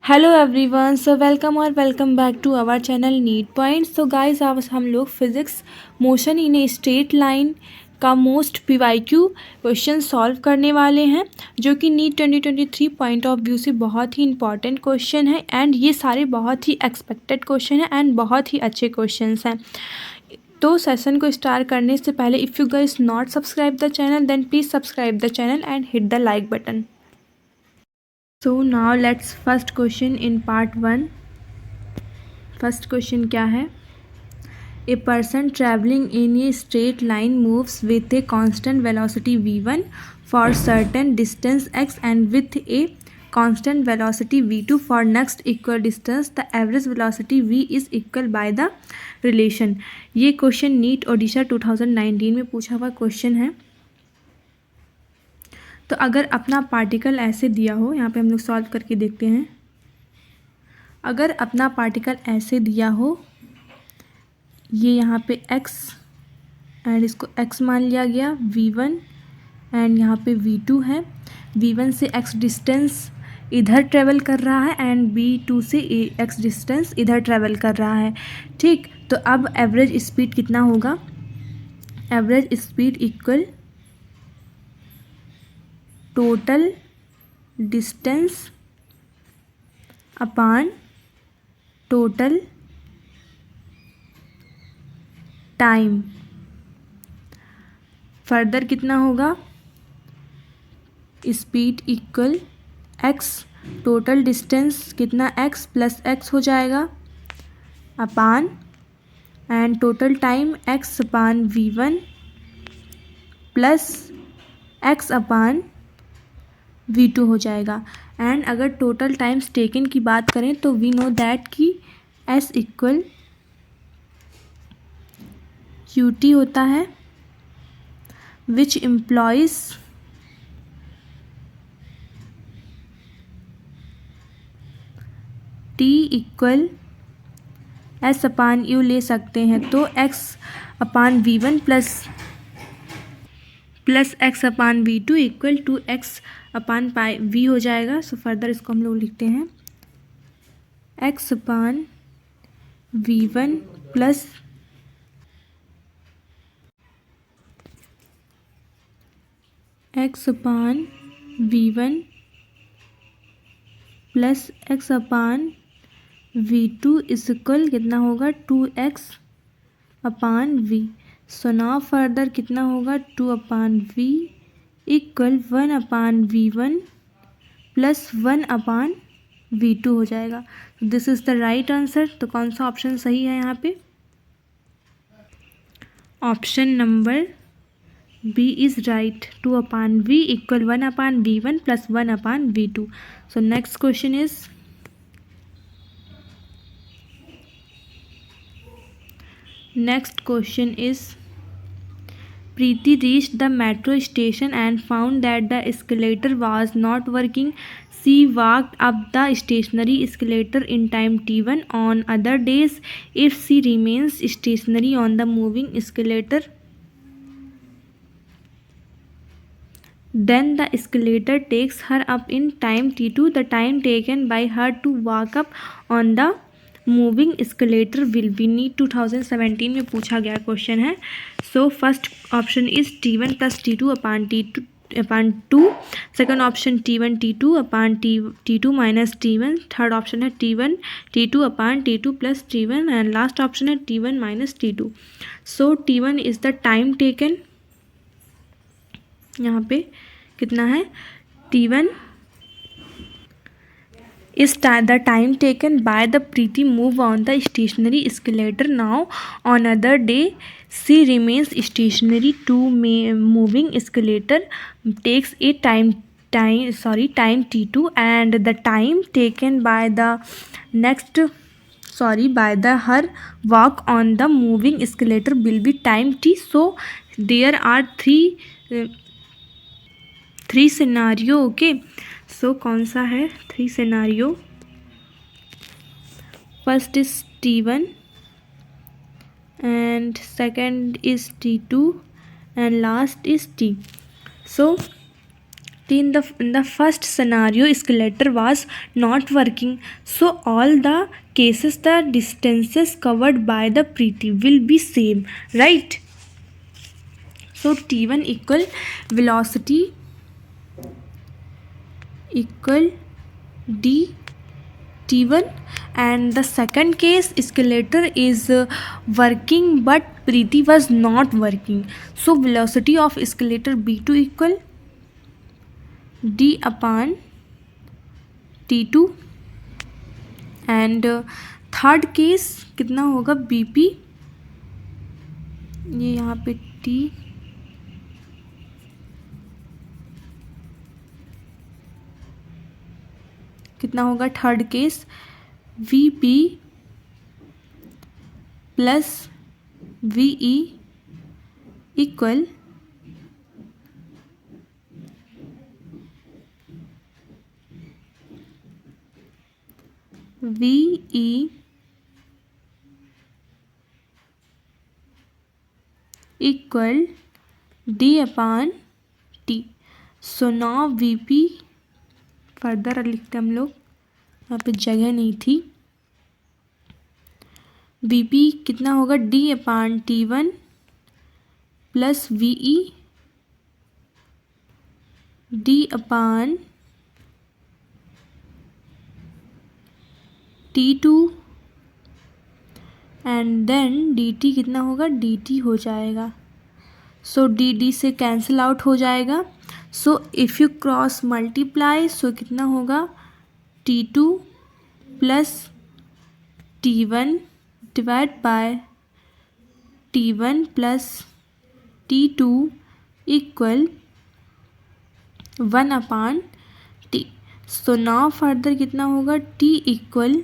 Hello everyone, so welcome back to our channel NEET point. So guys, आज हम लोग physics motion in a straight line का most PYQ question solve करने वाले हैं, जो कि नीट 2023 पॉइंट ऑफ व्यू से बहुत ही इंपॉर्टेंट क्वेश्चन है। एंड ये सारे बहुत ही एक्सपेक्टेड क्वेश्चन हैं एंड बहुत ही अच्छे क्वेश्चंस हैं। तो सेशन को स्टार्ट करने से पहले, if you guys not subscribe the channel, then please subscribe the channel and hit the like button. So now let's first question in part 1. First question क्या है? A person traveling in a straight line moves with a constant velocity v1 for certain distance x and with a constant velocity v2 for next equal distance. The average velocity v is equal by the relation. ये question NEET Odisha 2019 में पूछा हुआ question है। तो अगर अपना particle ऐसे दिया हो, यहाँ पे हम लोग सॉल्व करके देखते हैं। अगर अपना पार्टिकल ऐसे दिया हो, ये यहाँ पे x एंड इसको x मान लिया गया, v1 एंड यहाँ पे v2 है। v1 से x डिस्टेंस इधर ट्रेवल कर रहा है एंड v2 से x डिस्टेंस इधर ट्रेवल कर रहा है। ठीक, तो अब एवरेज स्पीड कितना होगा? Average speed equal total distance upon total time. Further कितना होगा? Speed equal x, total distance कितना x प्लस x हो जाएगा upon and total time x upon v1 plus x upon v2 हो जाएगा। एंड अगर टोटल टाइम्स टेकन की बात करें तो वी नो दैट कि s इक्वल qt होता है, which implies t equal s upon u ले सकते हैं। तो x upon v1 plus x upon v2 equal to x upon पाई v हो जाएगा। सो फर्दर इसको हम लोग लिखते हैं x upon v1 plus x upon v1 plus x upon v2 is equal कितना होगा? 2x upon v। So now further कितना होगा? 2 upon v equal 1 upon v1 plus 1 upon v2 हो जाएगा। This is the right answer. तो कौन सा option सही है यहाँ पे? Option number B is right. 2 upon v equal 1 upon v1 plus 1 upon v2। So next question is Preeti reached the metro station and found that the escalator was not working. She walked up the stationary escalator in time t1. On other days, if she remains stationary on the moving escalator, then the escalator takes her up in time t2. The time taken by her to walk up on the moving escalator will be. NEET 2017 में पूछा गया question है। So first option is t1 plus t2 upon two. Second option t1 t2 upon t2 minus t1। Third option है t1 t2 upon t2 plus t1 and last option है t1 minus t2। So t1 is the time taken. यहाँ पे कितना है? t1 is the time taken by the Preeti move on the stationary escalator. Now on other day she remains stationary. To moving escalator takes a time t2 and the time taken by the her walk on the moving escalator will be time t. So there are three scenario. Okay, सो कौन सा है 3 scenario? First is t1 and second is t2 and last is t. So In the first scenario, escalator was not working, so all the cases the distances covered by the Preeti will be same, right? So T1 equal velocity equal d T1, and the second case escalator is working but Preeti was not working, so velocity of escalator B2 equal d upon T2, and third case कितना होगा BP, ये यहाँ पे T कितना होगा third case VP plus VE equal VE equal D upon T. So now VP further लिखते हम लोग, यहाँ पे जगह नहीं थी. VP कितना होगा D upon T1 plus VE D upon T2 and then dt कितना होगा dt हो जाएगा. सो dd से कैंसिल आउट हो जाएगा. So if you cross multiply so कितना होगा T2 plus T1 divide by T1 plus T2 equal 1 upon T. So now further कितना होगा T equal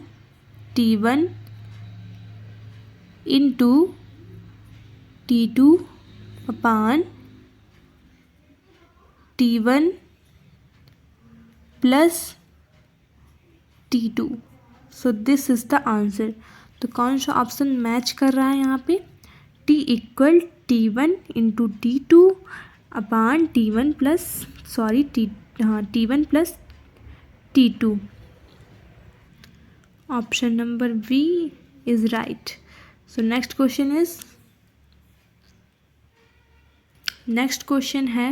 T1 into T2 upon T1 plus T2. So this is the answer. तो कौन सा option match कर रहा है यहाँ पे? T equal T1 into T2 upon T1 plus T1 plus T2. Option number B is right. So next question है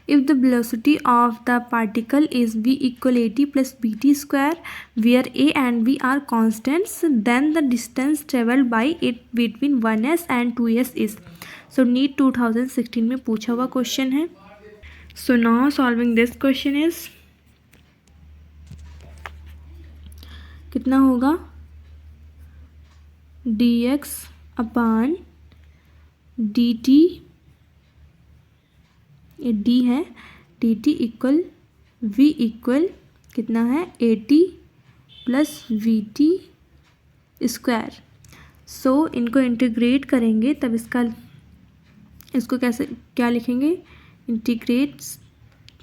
if the velocity of the particle is v equal at plus bt square where a and b are constants, then the distance traveled by it between 1s and 2s is. So NEET 2016 में पूछा हुआ question है. So now solving this question is कितना होगा dx upon dt, ये d है, dt equal v equal कितना है 80 प्लस VT स्क्वायर. सो इनको इंटीग्रेट करेंगे तब इसको कैसे क्या लिखेंगे? Integrate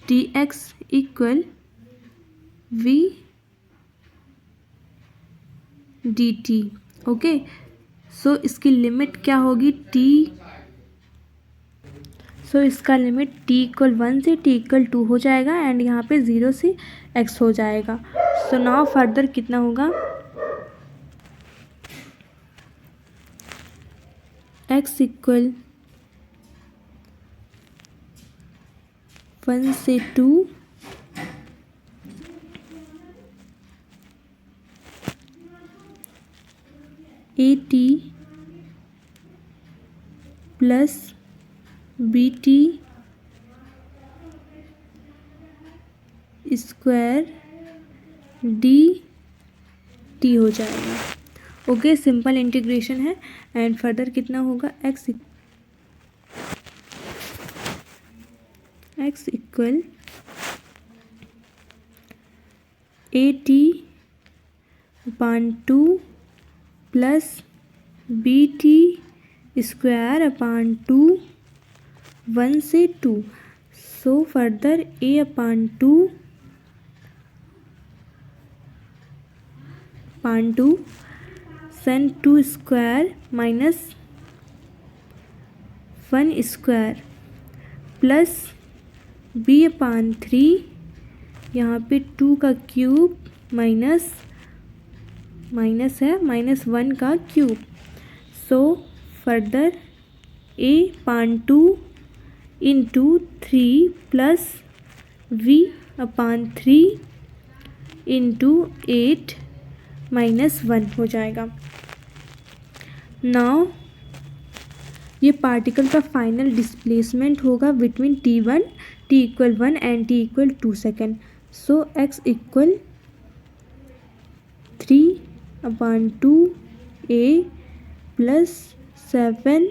dx equal v dt. Okay, so इसकी लिमिट क्या होगी t. सो इसका लिमिट t इक्वल 1 से t इक्वल 2 हो जाएगा एंड यहाँ पे 0 से x हो जाएगा. सो नाउ फर्दर कितना होगा x इक्वल 1 से 2 AT plus BT square DT हो जाएगा. ओके, सिंपल इंटीग्रेशन है एंड फर्दर कितना होगा x equal AT upon 2 plus BT square upon 2 1 से 2. सो फर्दर A अपॉन 2 सन 2 square minus 1 square plus B upon 3, यहाँ पे 2 का क्यूब माइनस है -1 का cube. So further a upon 2 into 3 plus v upon 3 into 8 -1 हो जाएगा। नाउ ये पार्टिकल का फाइनल डिस्प्लेसमेंट होगा between t1 t equal 1 and t equal 2 second. So x equal 3 upon 2 a plus 7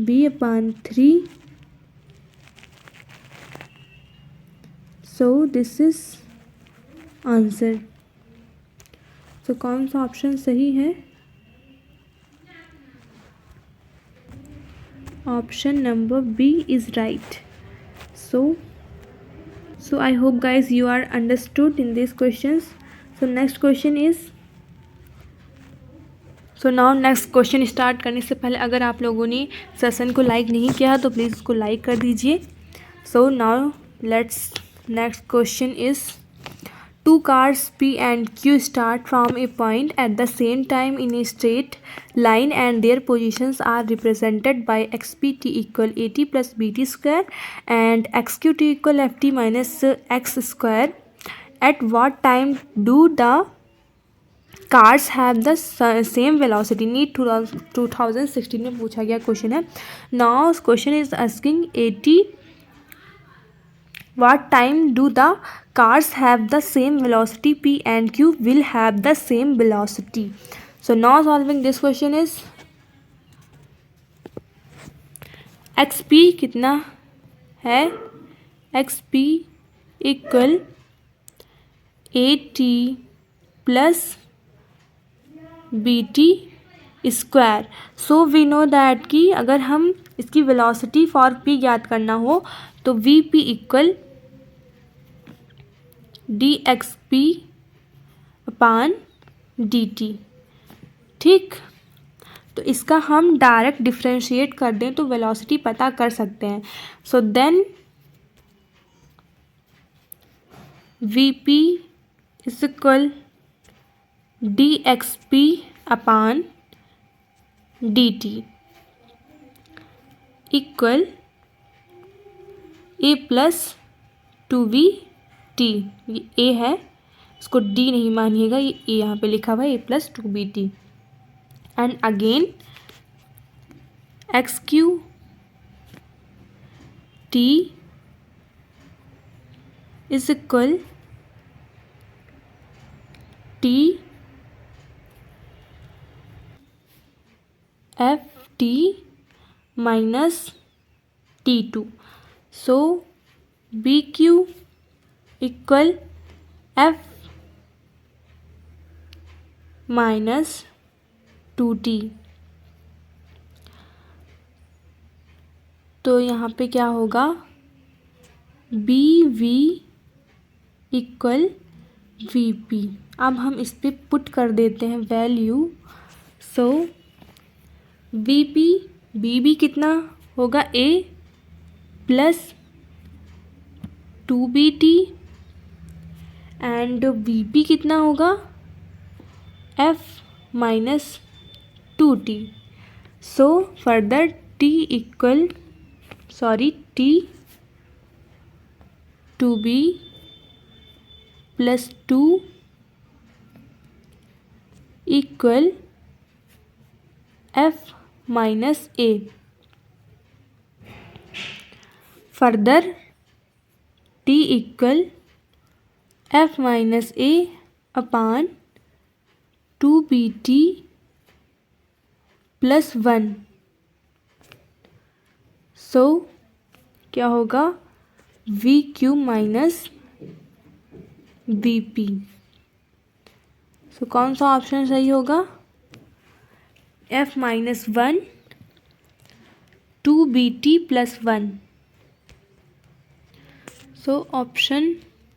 b upon 3। So this is answer. तो कौन सा option सही है? Option number B is right. So I hope guys you are understood in these questions. So next question is, so now next question start करने से पहले अगर आप लोगों ने सेशन को लाइक नहीं किया तो प्लीज़ उसको लाइक कर दीजिए। So now let's next question is, two cars P and Q start from a point at the same time in a straight line and their positions are represented by xpt equal at plus bt square and xqt equal ft minus x square. At what time do the cars have the same velocity? NEET 2016 में पूछा गया question है। Now question is asking 80 what time do the cars have the same velocity p and q will have the same velocity. So now solving this question is, xp कितना है? xp equal at plus bt square. So we know that कि अगर हम इसकी velocity for p ज्ञात करना हो तो vp equal dxp upon dt। ठीक, तो इसका हम डायरेक्ट डिफ्रेंशिएट कर दें तो वेलोसिटी पता कर सकते हैं। So then vp is equal dxp upon dt equal a plus 2v t। ये a है, इसको d नहीं मानिएगा, ये a यहाँ पे लिखा हुआ है, a plus 2bt and again X Q t is equal t F T minus t2। So B Q equal F minus 2t। तो यहाँ पे क्या होगा? B V equal V P. अब हम इस पर पुट कर देते हैं value. So V P B B कितना होगा? A plus 2bt and V P कितना होगा? F minus 2t। So further t equal t 2b plus 2 equal F minus A. Further t equal F minus A upon 2bt plus 1। So क्या होगा? V Q minus V P. So कौन सा option सही होगा? F minus 1 2bt plus 1। So option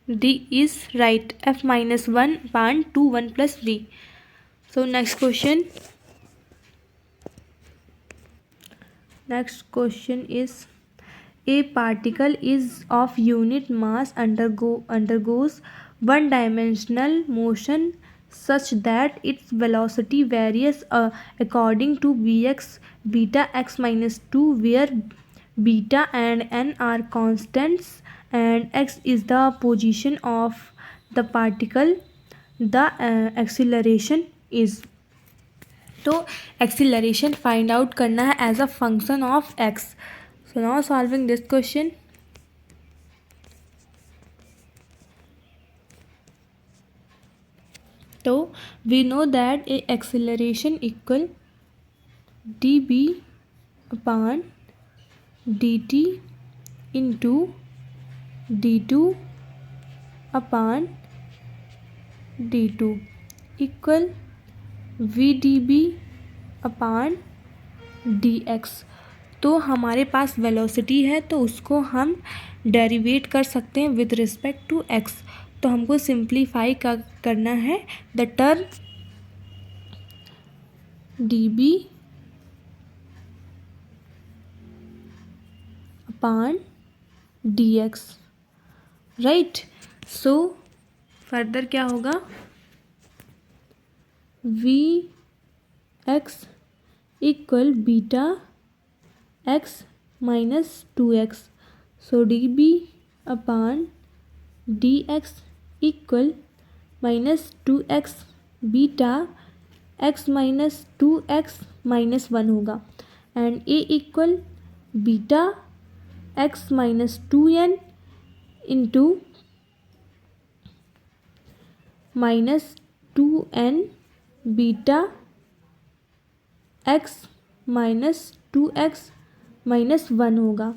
D is right, F minus 1 upon 2 1 plus v। So next question is A particle is of unit mass undergoes one-dimensional motion such that its velocity varies according to Vx beta x minus 2, where beta and n are constants and x is the position of the particle, the acceleration is. तो acceleration find out करना है as a function of X. So now solving this question. तो we know that A acceleration equal D B upon D T into D two upon D two equal V D B upon D X. तो हमारे पास velocity है तो उसको हम derivative कर सकते हैं विद रिस्पेक्ट टू एक्स. तो हमको सिंप्लीफाई करना है the term D B upon D X, right. So further क्या होगा, V X equal beta X minus two X. So D B upon D X equal minus two X beta X minus two X minus one होगा. And A equal beta X minus two N into minus two N beta X minus two X minus one होगा.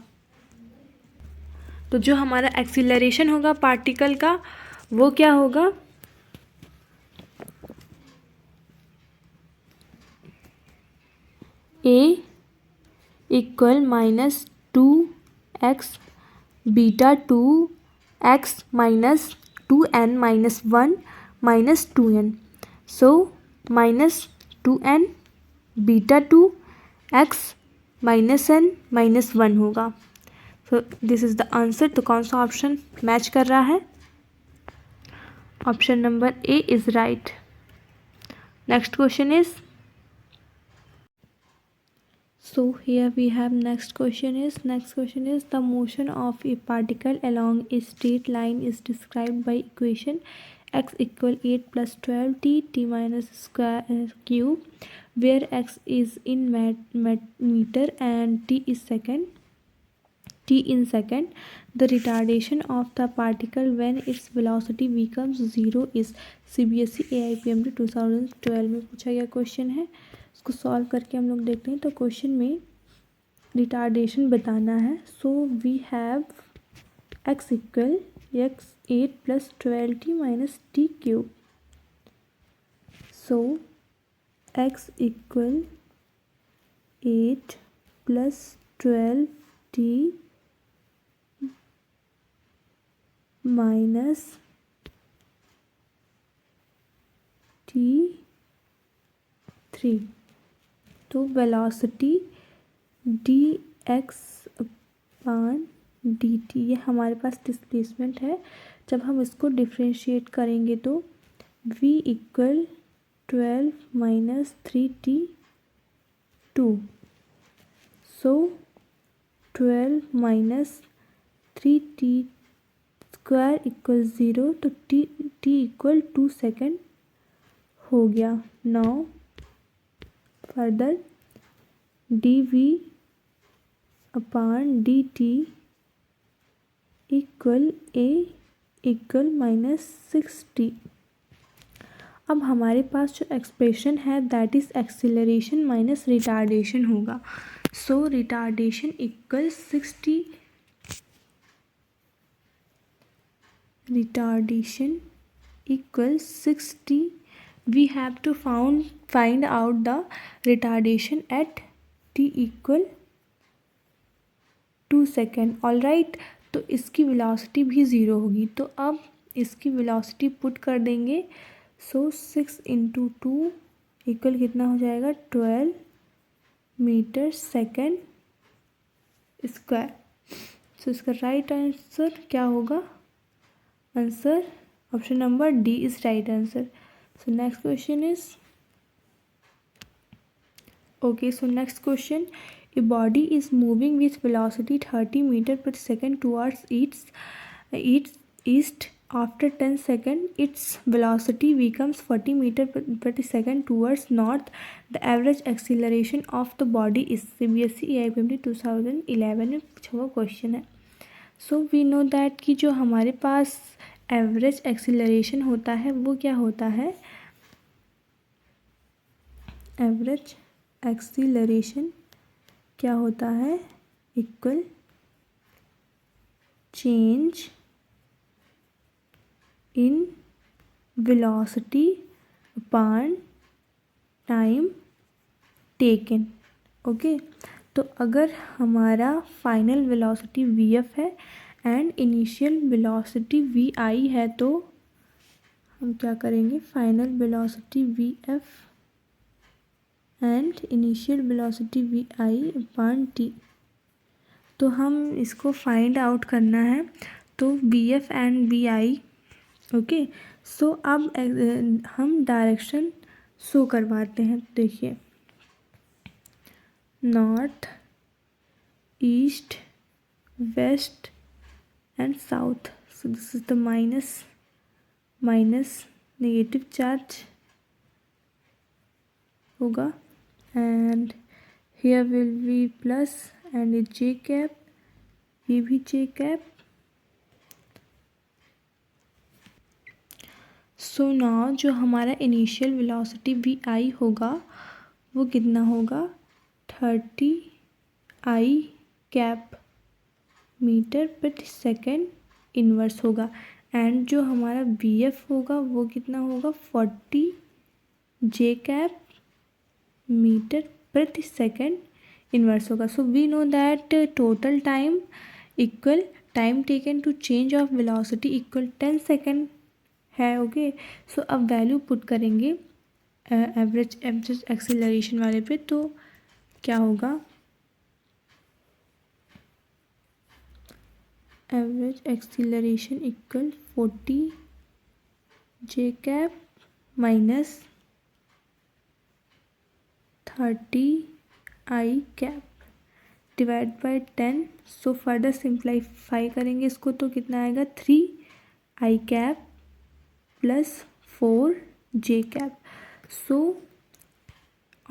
तो जो हमारा acceleration होगा particle का वो क्या होगा, A equal minus two X beta two X minus two N minus one minus two N. So minus two N beta two X minus N minus one होगा. So this is the answer. तो कौन सा option match कर रहा है, option number A is right. Next question is, so here we have next question is the motion of a particle along a straight line is described by equation x equal 8 plus 12 t minus square cube, where x is in meter and t in second. The retardation of the particle when its velocity becomes 0 is. CBSE AIPMD 2012 में पूछा गया question है. इसको solve करके हम लोग देखते हैं. तो क्वेश्चन में रिटार्डेशन बताना है. So we have x equal x 8 plus 12t minus T cube. So x equal 8 plus 12t minus T 3. तो velocity D x upon D T, ये हमारे पास डिस्प्लेसमेंट है. जब हम इसको डिफ्रेंशिएट करेंगे तो v equal 12 minus 3t 2. So 12 minus 3t square equal 0. तो t इक्वल 2 सेकेंड हो गया. Now further D V upon D T equal A equal minus 6t. अब हमारे पास जो एक्सप्रेशन है that is acceleration minus retardation होगा. So retardation equal 6t, retardation equals 6t. We have to find out the retardation at t equal 2 second. All right. तो इसकी velocity भी zero होगी. तो अब इसकी वेलोसिटी पुट कर देंगे. सो 6 इंटू 2 इक्वल कितना हो जाएगा, 12 मीटर सेकेंड स्क्वायर. सो इसका राइट आंसर क्या होगा? Answer option number D is right answer. So next question is okay. So next question, a body is moving with velocity 30 meter per second towards its east. After 10 seconds, its velocity becomes 40 meter per second towards north. The average acceleration of the body is CBSE AIPMT 2011 में पूछा हुआ question है. So we know that कि जो हमारे पास average acceleration होता है वो क्या होता है? एवरेज एक्सीलरेशन क्या होता है? Equal change in velocity upon time taken. Okay, तो अगर हमारा फाइनल वेलोसिटी vf है एंड इनिशियल वेलोसिटी vi है तो हम क्या करेंगे? Final velocity vf and initial velocity vi upon t. तो हम इसको फाइंड आउट करना है. तो vf and vi. Okay, so अब हम डायरेक्शन शो करवाते हैं. देखिए, north, east, west and south. So this is the minus negative charge होगा and here will be plus and a j cap, ये भी j cap. सो नाउ जो हमारा इनिशियल वेलोसिटी vi होगा वो कितना होगा? 30 i cap metre per second inverse होगा. एंड जो हमारा vf होगा वो कितना होगा? 40 j कैप मीटर प्रति सेकेंड इनवर्स होगा. So we know that total time equal time taken to change of velocity equal 10 second है. ओके, सो अब वैल्यू पुट करेंगे एवरेज एक्सीलरेशन वाले पे. तो क्या होगा? Average acceleration equal 40 J cap minus 30 I cap divide by 10. So further simplify करेंगे इसको तो कितना आएगा? 3 I cap plus 4 J cap. So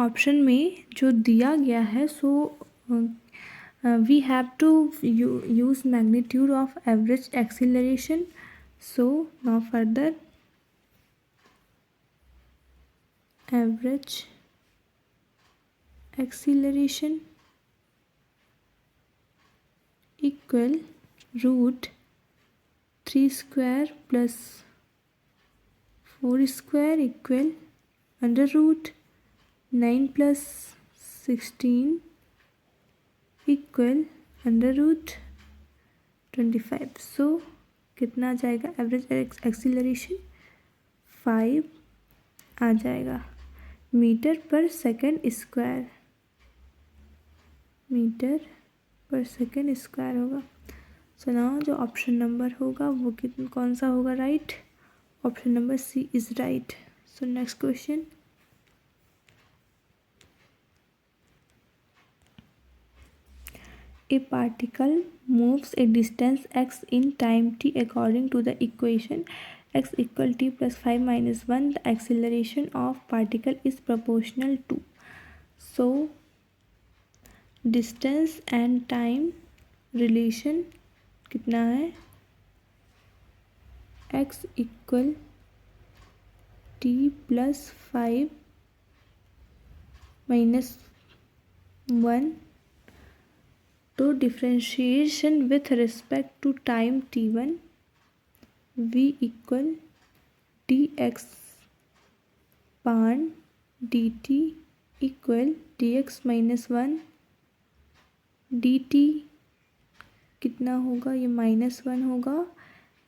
option में जो दिया गया है, so we have to use magnitude of average acceleration. So now further average acceleration equal root 3 square plus 4 square equal under root 9 plus 16 equal under root 25. सो कितना आ जाएगा? Average acceleration 5 आ जाएगा metre per second square. Metre per second square होगा. So now जो option number होगा वो कौन सा होगा? Right. Option number C is right. So next question, a particle moves a distance x in time t according to the equation x equal t plus 5 minus 1. The acceleration of particle is proportional to. So distance and time relation कितना है? x equal t plus 5 minus 1. तो differentiation with respect to time t1 v equal dx upon dt equal dx minus 1 dt कितना होगा? ये -1 होगा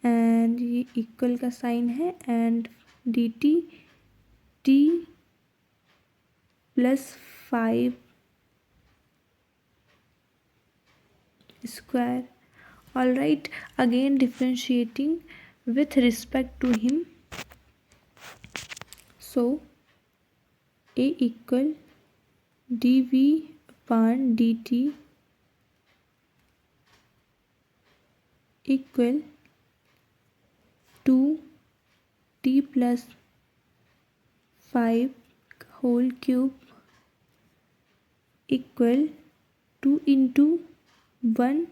and ये equal का sign है and dt t plus 5 square. All right, again differentiating with respect to him. So A equal dv upon dt equal to t plus 5 whole cube equal 2 into 1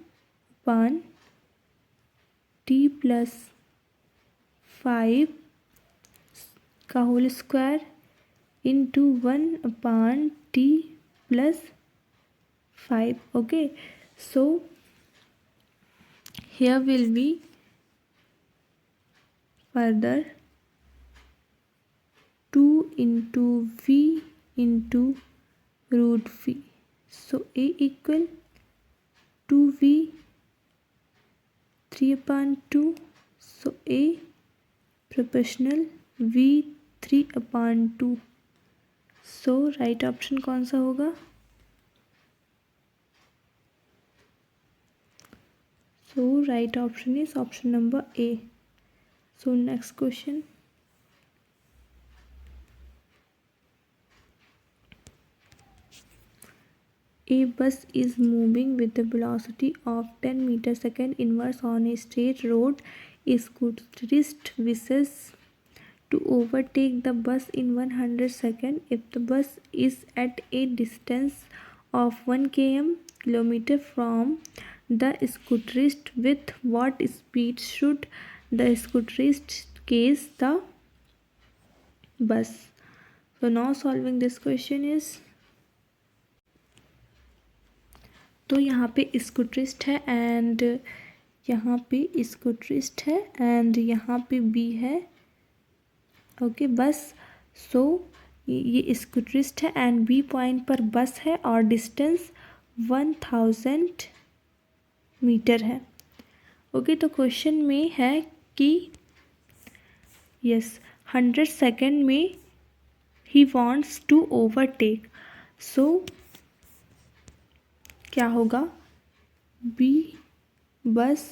upon t plus 5 का whole square into 1 upon t plus 5. Okay, so here will be further 2 into v into root v. So A equal 2v 3 upon 2. So A proportional v 3 upon 2. So right option कौन सा होगा? So right option is option number A. So next question. A bus is moving with the velocity of 10 meters second inverse on a straight road. A scooterist wishes to overtake the bus in 100 seconds. If the bus is at a distance of 1 kilometer from the scooterist, with what speed should the scooterist chase the bus? So now solving this question is, तो यहाँ पे स्कूटरिस्ट है and यहाँ पे स्कूटरिस्ट है and यहाँ पे B है. ओके बस. सो ये स्कूटरिस्ट है एंड बी पॉइंट पर बस है और डिस्टेंस 1000 मीटर है. ओके तो क्वेश्चन में है कि यस 100 सेकेंड में ही वांट्स टू ओवरटेक. सो क्या होगा? B bus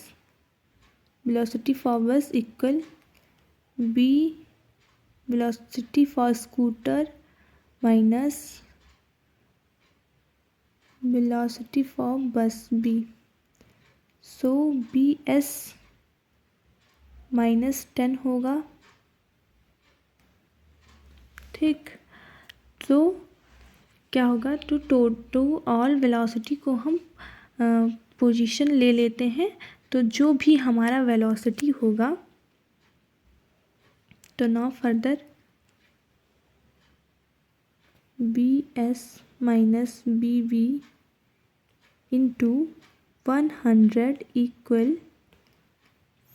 velocity for bus equal B velocity for scooter minus velocity for bus B. So B S -10 होगा. ठीक. तो क्या होगा? टू ऑल वेलोसिटी को हम पोजीशन ले लेते हैं. तो जो भी हमारा वेलोसिटी होगा, तो now further B S minus B B into 100 equal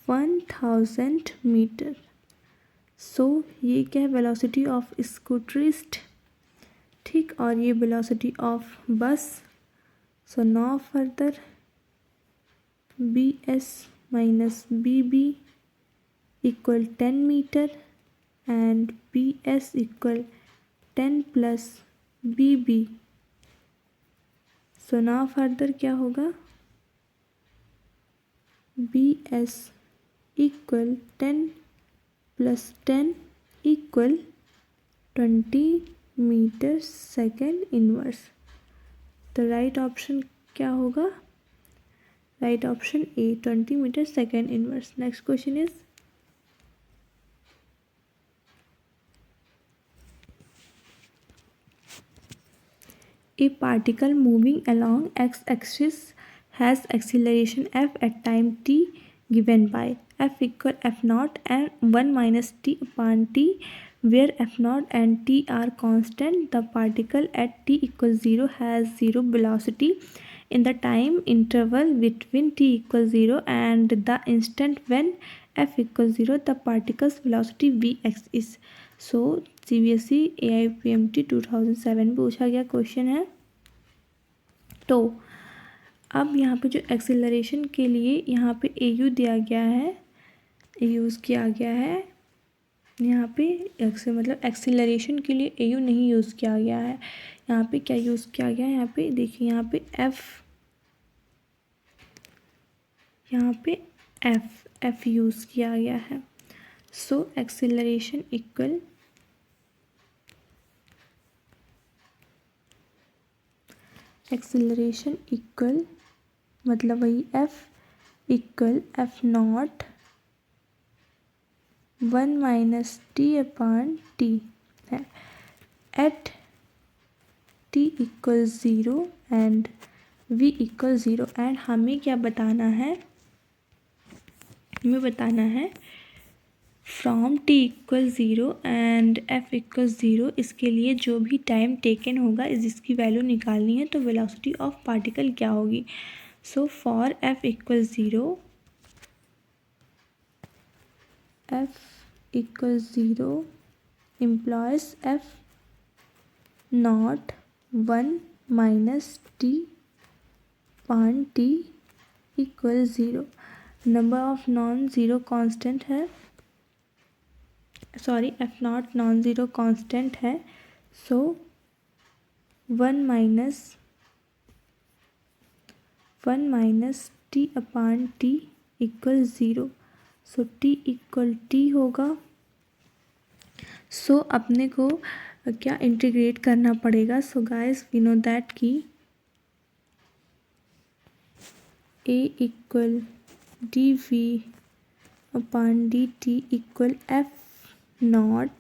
1000 metre. So ये क्या है? Velocity of scooterist. ठीक. और ये velocity of bus. So now further B S minus B B equal 10 metre and B S equal 10 plus B B. So now further क्या होगा? B S equal 10 plus 10 equal 20 metre second inverse. तो right option क्या होगा? Right option A 20 metre second inverse. Next question is, a particle moving along x-axis has acceleration f at time t given by f equal f naught and 1 minus t upon t, where f naught and t are constant. The particle at t equals 0 has 0 velocity in the time interval between t equals 0 and the instant when f equals 0. The particle's velocity vx is. So CBSE AIPMT 2007 पूछा गया question है. तो अब यहाँ पे जो acceleration के लिए यहाँ पे AU दिया गया है, यूज़ किया गया है. यहाँ पे मतलब एक्सेलरेशन के लिए AU नहीं यूज़ किया गया है. यहाँ पे क्या यूज़ किया गया है? यहाँ पे देखिए, यहाँ पे यहाँ पे एफ यूज़ किया गया है। सो एक्सेलरेशन इक्वल मतलब वही F equal F not 1 - t/t है एट t = 0 एंड v = 0। एंड हमें क्या बताना है, हमें बताना है फ्रॉम t = 0 एंड f = 0 इसके लिए जो भी टाइम टेकन होगा जिसकी वैल्यू निकालनी है, तो वेलोसिटी ऑफ पार्टिकल क्या होगी। So for f = 0, f = 0 implies f not 1 - t/t = 0। Number of non zero constant है, sorry F not non zero constant है। So 1 - t/t = 0। सो t = t होगा। सो अपने को क्या इंटीग्रेट करना पड़ेगा। So guys we know that कि a = dv/dt = f naught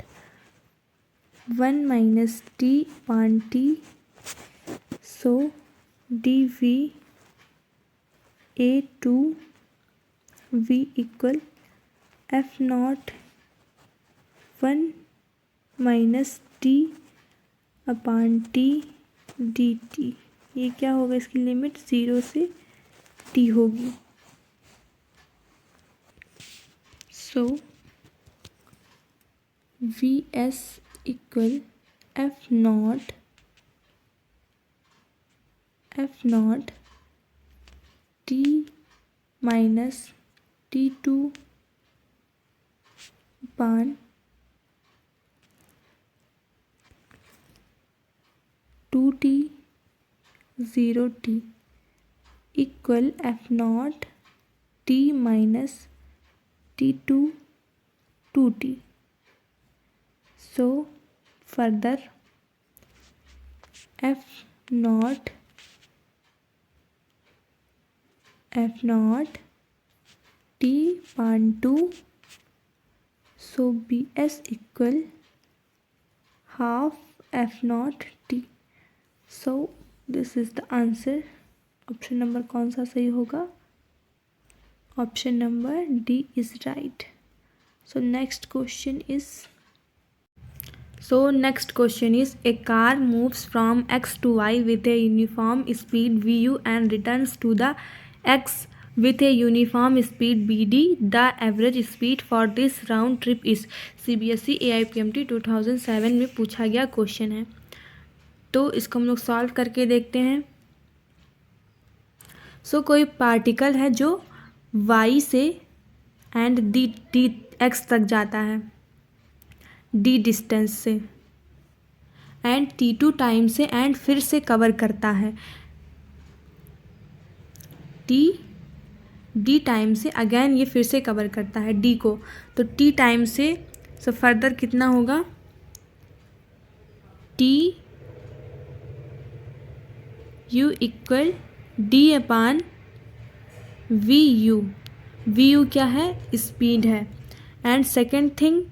1 - t/t। सो dv a to v = f naught 1 - t/t dt। ये क्या होगा, इसकी लिमिट 0 से t होगी। सो vs = f not t - t2/2t 0t = f not t - t2/2t। So further f not t/2। So bs = half f not t। So this is the answer. Option number कौन सा सही होगा, option number D is right. So next question is a car moves from x to y with a uniform speed vu and returns to the x with a uniform speed bd. The average speed for this round trip is। CBSE AIPMT 2007 में पूछा गया question है, तो इसको हम लोग solve करके देखते हैं। सो कोई पार्टिकल है जो y से एंड डी एक्स तक जाता है, d डिस्टेंस से एंड t2 टाइम से एंड फिर से कवर करता है d टाइम से, अगेन ये फिर से कवर करता है d को, तो t टाइम से। सो फर्दर कितना होगा, t u = d/vu। vu क्या है, स्पीड है। And second thing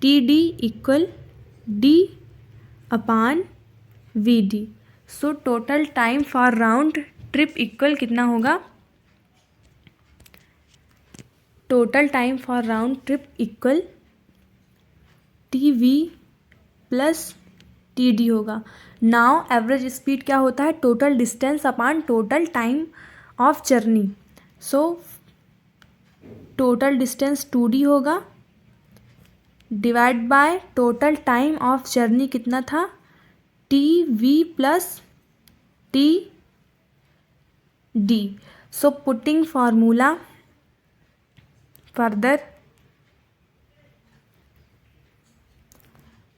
td = d/vd। So total time for round trip equal कितना होगा, total time for round trip equal tv + td होगा। नाउ एवरेज स्पीड क्या होता है, total distance upon total time of journey. So total distance 2d होगा divide by total time of journey कितना था, tv + td। So putting formula further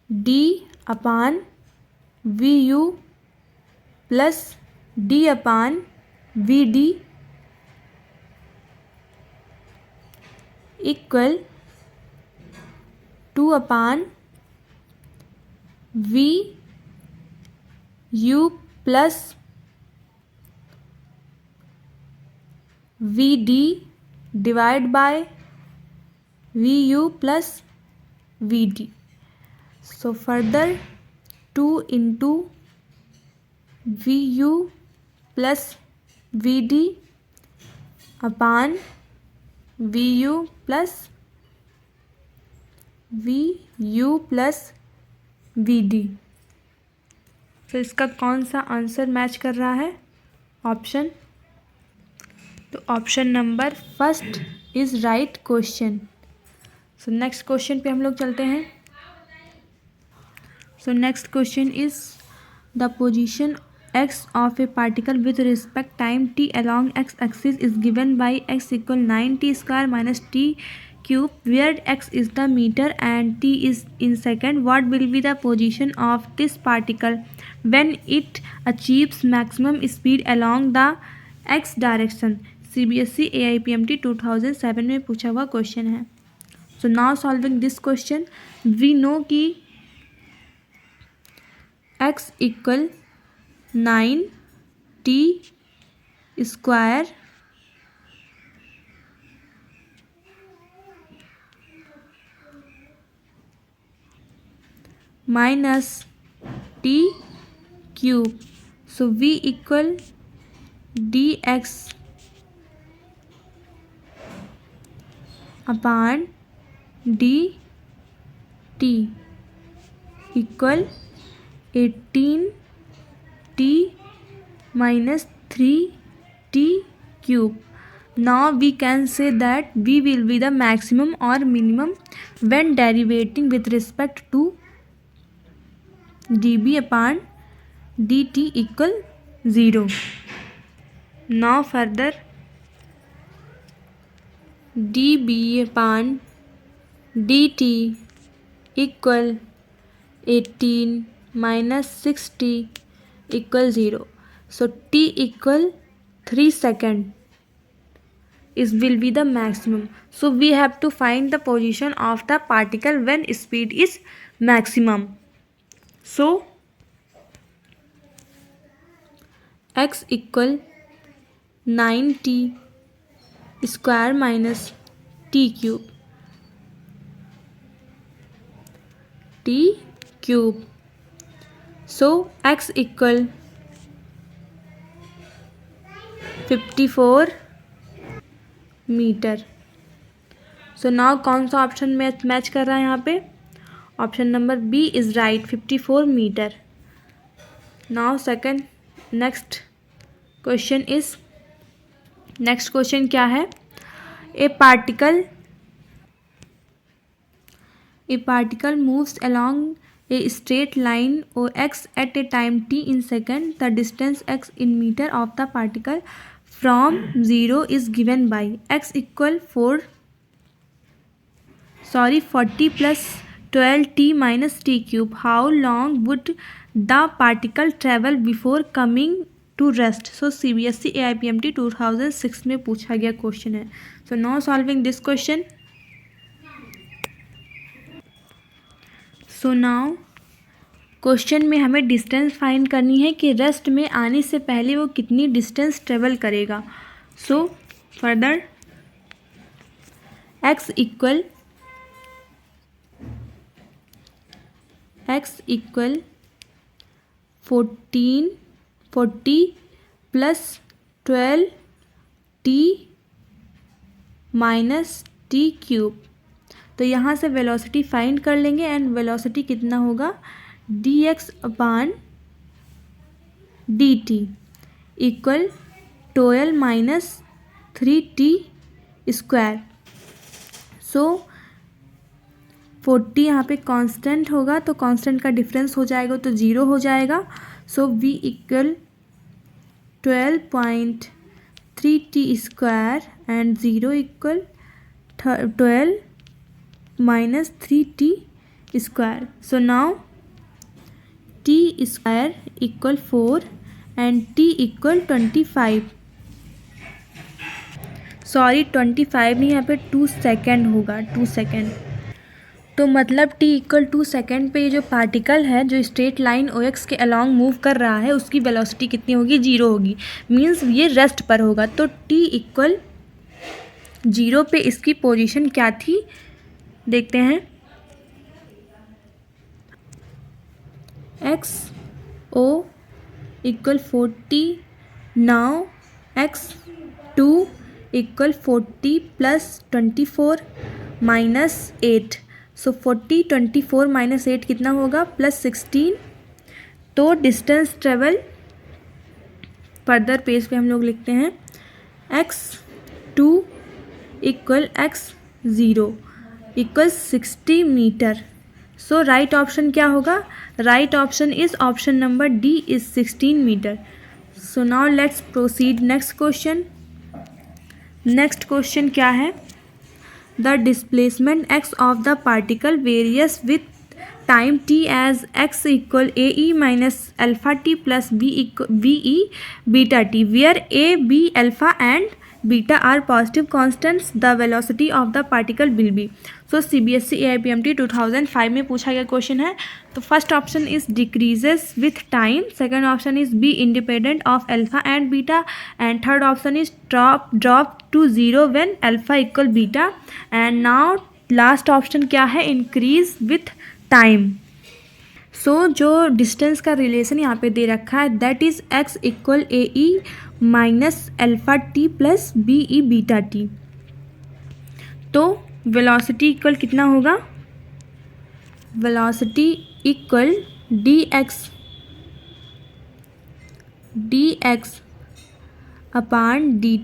d/vu + d/vd equal 2 upon V U plus V D divide by V U plus V D. So further 2 into V U plus V D upon V U plus V D. तो इसका कौन सा answer match कर रहा है? Option. तो option number first is right question. So next question पे हम लोग चलते हैं. सो next question is the position x of a particle with respect time t along x axis is given by x equal 9t square minus t cube where x is the meter and t is in second. What will be the position of this particle when it achieves maximum speed along the x direction? CBSE AIPMT 2007 में पूछा हुआ question है. So now solving this question we know कि x equal 9t square minus T cube. So v equal dx upon dt equal 18t minus 3t cube. Now we can say that v will be the maximum or minimum when derivating with respect to dB upon dt equal 0. Now further dB upon dt equal 18 minus 60 equal 0. So t equal 3 second is will be the maximum. So we have to find the position of the particle when speed is maximum. So x equal 9t square minus t cube So x equal 54 metre. So now कौन सा option match कर रहा है यहाँ पे? Option number B is right 54 metre. Now second next question क्या है? A particle moves along a straight line o x at a time t in second. The distance x in meter of the particle from 0 is given by x equal 40 plus 12t minus t cube. How long would the particle travel before coming to rest? So CBSE AIPMT 2006 में पूछा गया question है. So now solving this question. So now question में हमें distance find करनी है कि rest में आने से पहले वो कितनी डिस्टेंस ट्रेवल करेगा. So further x equal 40 plus 12t minus T cube. तो यहाँ से वेलोसिटी फाइंड कर लेंगे एंड वेलोसिटी कितना होगा? dx upon dt equal 12 minus 3t square. So 40 यहाँ पे कांस्टेंट होगा तो कांस्टेंट का डिफरेंस हो जाएगा तो 0 हो जाएगा. सो v equal 12.3t square and 0 equal 12 minus 3t square. So now t square equal 4 and t equal 25. Sorry 25 नहीं, यहाँ पे 2 सेकेंड होगा, 2 सेकेंड। तो मतलब t इक्वल 2 सेकेंड पे जो पार्टिकल है जो स्ट्रेट लाइन ओ एक्स के अलॉन्ग मूव कर रहा है उसकी वेलोसिटी कितनी होगी, 0 होगी। मीन्स ये रेस्ट पर होगा। तो t इक्वल 0 पे इसकी पोजीशन क्या थी देखते हैं। x o equal 40, now x2 equal 40 plus 24 minus 8। सो 40 24 माइनस 8 कितना होगा, प्लस 16। तो डिस्टेंस ट्रेवल फर्दर पेज पे हम लोग लिखते हैं x2 equal x0 equal 60 metre. So right option क्या होगा, right option is option number D is 16 metre. So now let's proceed next question. Next question क्या है, the displacement x of the particle varies with time t as x equal ae minus alpha t plus ve beta t, where a, b, alpha and beta are positive constants, the velocity of the particle will be। So CBSE AIPMT 2005 में पूछा गया question है। तो first option is decreases with time, second option is B independent of alpha and beta, and third option is drop to 0 when alpha equal beta, and now last option क्या है, increase with time. सो जो distance का relation यहाँ पे दे रखा है that is x equal A E minus alpha T plus B E beta T. तो वेलोसिटी इक्वल कितना होगा, velocity equal D x upon D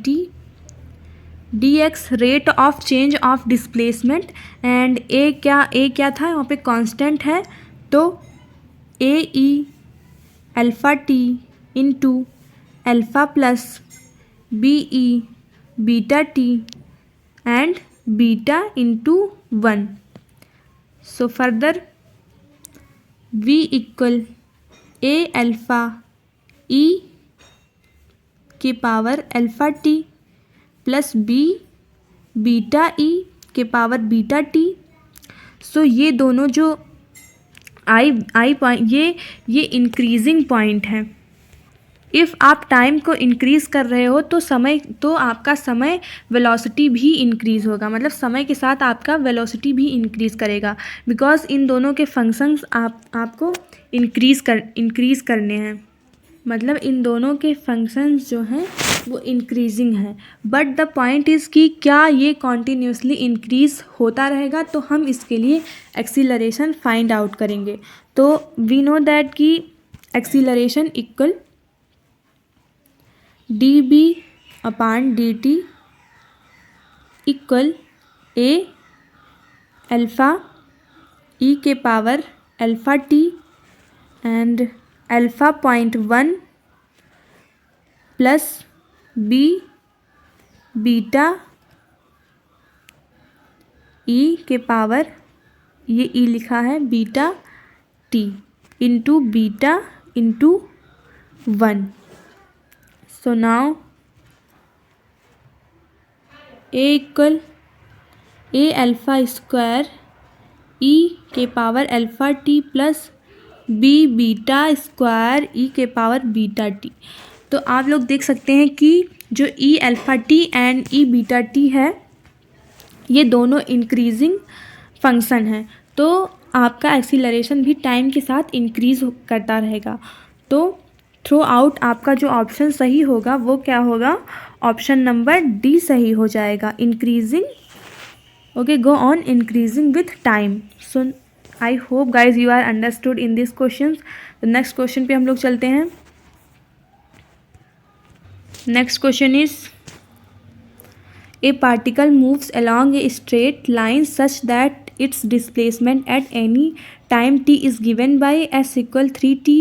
X rate of change of displacement, and A क्या था वहाँ पे कांस्टेंट है। तो A E alpha T into alpha plus B E beta T and beta into 1। So further v equal A alpha E के power alpha T plus B beta E के power beta T. सो ये दोनों जो I point ये increasing point है। If आप time को increase कर रहे हो तो आपका समय वेलोसिटी भी इंक्रीज़ होगा, मतलब समय के साथ आपका वेलोसिटी भी इंक्रीज़ करेगा, बिकॉज इन दोनों के फंक्शंस आपको इंक्रीज़ करने हैं, मतलब इन दोनों के फंक्शंस जो हैं वो इंक्रीजिंग है। बट द पॉइंट इज़ कि क्या ये कॉन्टीन्यूसली इंक्रीज़ होता रहेगा, तो हम इसके लिए एक्सीलरेशन फाइंड आउट करेंगे। तो वी नो दैट कि acceleration equal D B upon D T equal A alpha E के power alpha T and alpha 0.1 plus B beta E के पावर, ये ई लिखा है, beta T into beta into 1। So now A equal A alpha square E के power alpha T plus B beta square E के power beta T. तो आप लोग देख सकते हैं कि जो E alpha T and E beta T है ये दोनों इंक्रीजिंग फंक्शन है, तो आपका एक्सीलरेशन भी टाइम के साथ इंक्रीज़ करता रहेगा। तो थ्रू आउट आपका जो ऑप्शन सही होगा वो क्या होगा, ऑप्शन नंबर डी सही हो जाएगा, increasing. Okay, go on increasing with time. So I hope guys you are understood in this question. तो नेक्स्ट क्वेश्चन पे हम लोग चलते हैं। Next question is a particle moves along a straight line such that its displacement at any time t is given by s equal 3t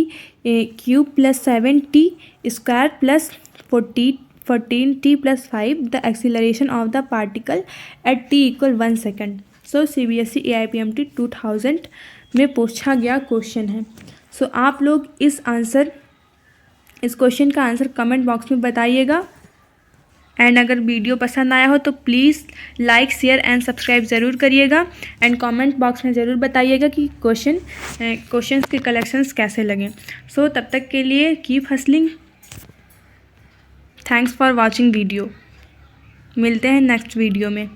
cube plus 7t square plus 14t plus 5, the acceleration of the particle at t equal 1 second। So CBSE AIPMT 2000 में पूछा गया question है। सो आप लोग इस question का answer comment box में बताइएगा एंड अगर वीडियो पसंद आया हो तो please like share and subscribe ज़रूर करिएगा एंड कमेंट बॉक्स में ज़रूर बताइएगा कि क्वेश्चंस के कलेक्शंस कैसे लगे। सो तब तक के लिए keep hustling. Thanks for watching video. मिलते हैं नेक्स्ट वीडियो में।